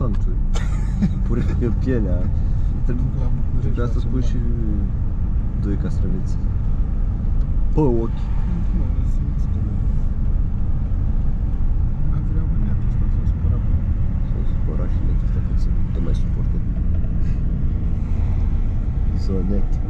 important. Purifică pielea. Trebuia să spui și 2 castraveți pe ochi. S-a supărat și netul ăsta când se te mai suportă. Sonet.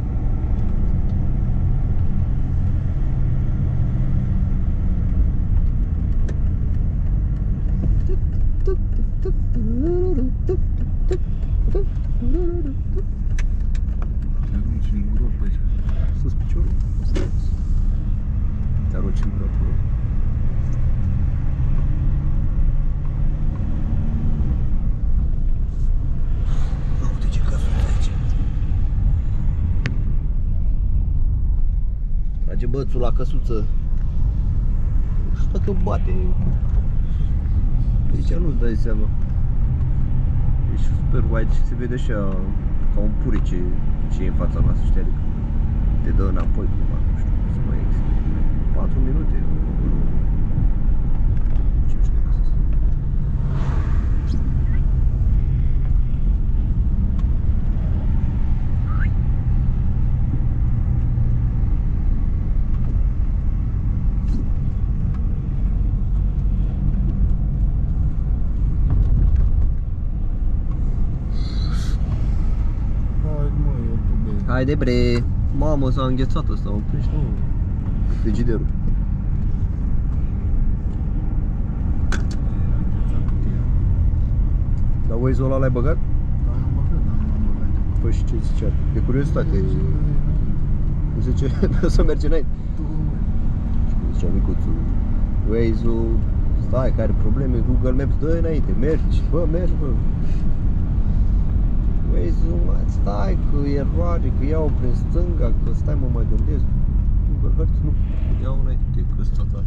Sus piciorul. Te arunci în groapă. Uite ce cazul aici. Trage bățul la căsuță. Nu știu dacă bate. Aici nu-ți dai seama. Ești super wide și se vede așa ca un purice ce e în fața noastră, știi? Adică te dă înapoi cumva, nu știu, să mai explic. 4 minute. Ce știu că asta. Haide bre! Mamă, s-a înghețat ăsta, oprește, mă, frigiderul. Dar Waze-ul ăla l-ai băgat? Da, am băgat. Păi și ce zicea? De curiozitate. Zice, o să merge înainte. Și cum zicea micuțul, Waze-ul, stai că are probleme, Google Maps, dă înainte, mergi, bă, mergi, bă. Waze-ul, stai că e eroare, că iau prin stânga, că stai mă mai gândesc. Google Earth, nu, iau înainte de căsta ta.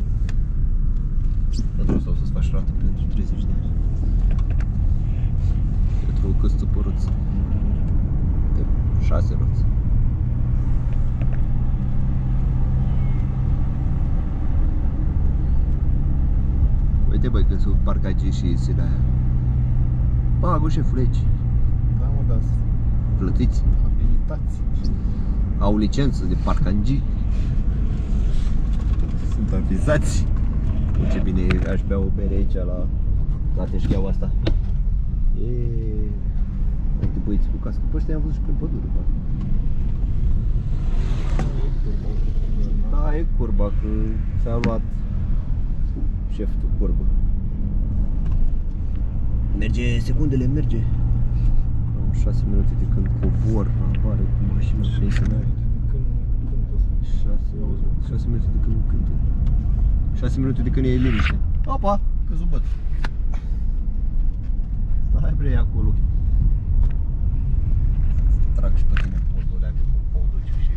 Pentru asta o să-ți faci rată pentru 30 de ani. Pentru o căstă pe roți. De 6 roți. Uite băi când sunt parcagii și iesile aia. Pagă șeful aici. Da, mă, da. Plătiți. Abilitați. Au licență de parcangii. Sunt avizați. Ce bine aș bea o bere aici la teșcheaua asta. Uite băieți cu cască. Pe ăștia i-am văzut și prin pădure. Da, e curba, că s-a luat șeful curbă. Merge, secundele merge. Am 6 minute de când cobor la bară cu mașina pensionare. 6 minute de când nu cântă. 6 minute de când e liniște. Opa, căzut băt. Stai bre acolo. Trag și pe tine podul ăla cum conduci și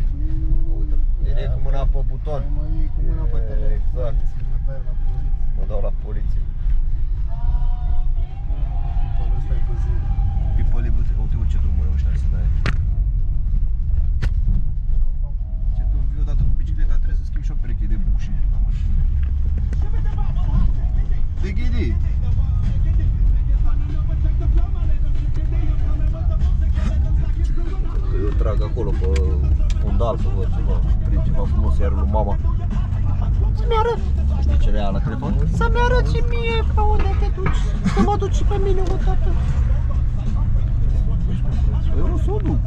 uite. Direct cu mâna pe buton. Mai iei cu mâna pe telefon. Exact. Mă dau la poliție. People ăsta e pe zi. People e bătrân. Uite ce drumuri au ăștia să dai. Ce când vii odată cu bicicleta trebuie să schimbi și o pereche de bușe la mașină. De ghidi! Eu trag acolo pe fundal să văd ceva, prind ceva frumos, iar lui mama. Să-mi arăt! Știi ce le ia la telefon? Să-mi arăt și mie pe unde te duci, să mă duci și pe mine o dată. Eu o să o duc.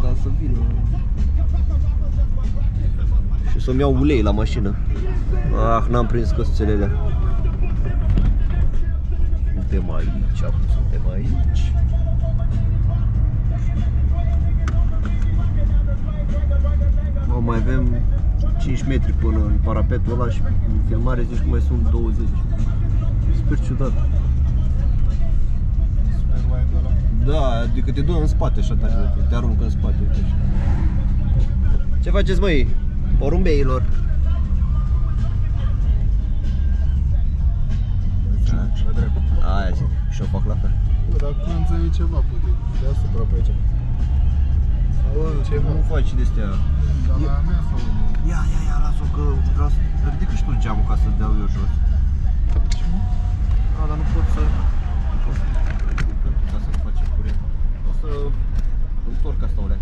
Dar să vină. Și să-mi iau ulei la mașină. Ah, n-am prins căsuțele alea. Suntem aici, acum suntem aici. Mă, mai avem 5 metri până în parapetul ăla și în filmare zici că mai sunt 20. Super ciudat. Super wide ăla. Da, adică te dă în spate așa tare, te aruncă în spate. Ce faceți măi, porumbeilor? Aia zic, și o fac la fel. Bă, dar când ceva, poate deasupra pe aici. Sau ceva. Nu faci de-astea. Dar la mea sau... Ia, lasă-o că vreau să ridică și tu geamul ca să-ți dau eu jos. Ce mă? A, dar nu pot să... Când putea să facem curent? O să întorc asta o leacă.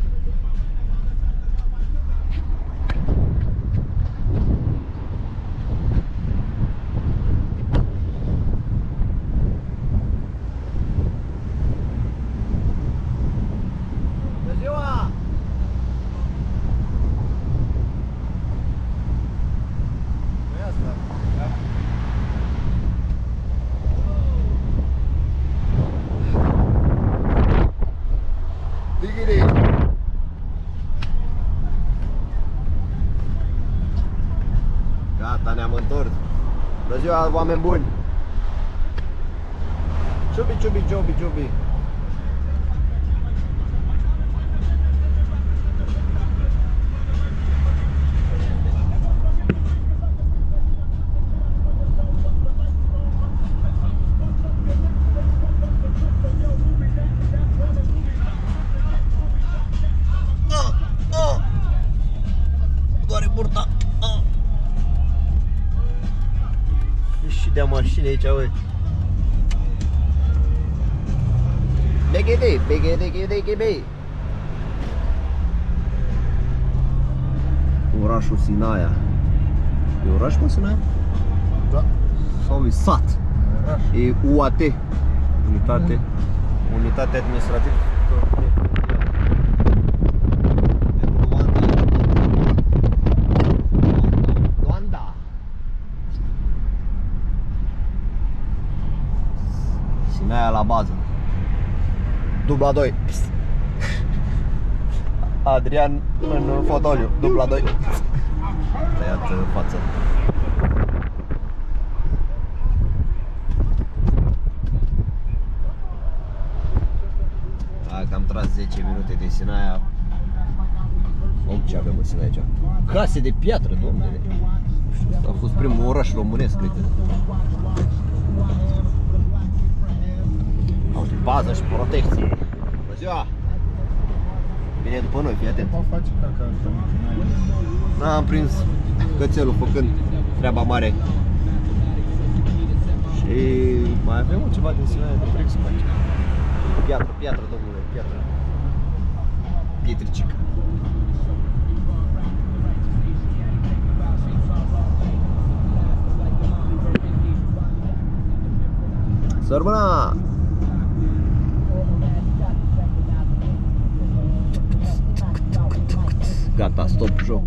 Bună ziua! Nu-i asta? Da? Digiri! Gata, ne-am întors. Bună ziua, oameni buni! Ciubi, ciubi, ciubi, ciubi! Doare burta! Și de mașini aici, băi! BGD, BGD, BGD. Orașul Sinaia. E oraș, mă, Sinaia? Da. Sau e sat? Oraș. E UAT. Unitate administrativă. Luanda. Sinaia la bază. Dubla 2. Adrian în fotoliu. Dubla 2. Tăiat față. Hai că am tras 10 minute de Sinaia. Om, ce avem în Sinaia aici? Case de piatră, domnule. A fost primul oraș românesc, cred că. Uite, bază și protecție. Bună ziua! Vine după noi, fii atent. Mă face caca asta. Am prins cățelul făcând treaba mare. Și mai avem ceva din Sinaia de preț aici. Piatră, piatră, domnule, piatră. Pietricică. Sărbăna! Gata, stop joc.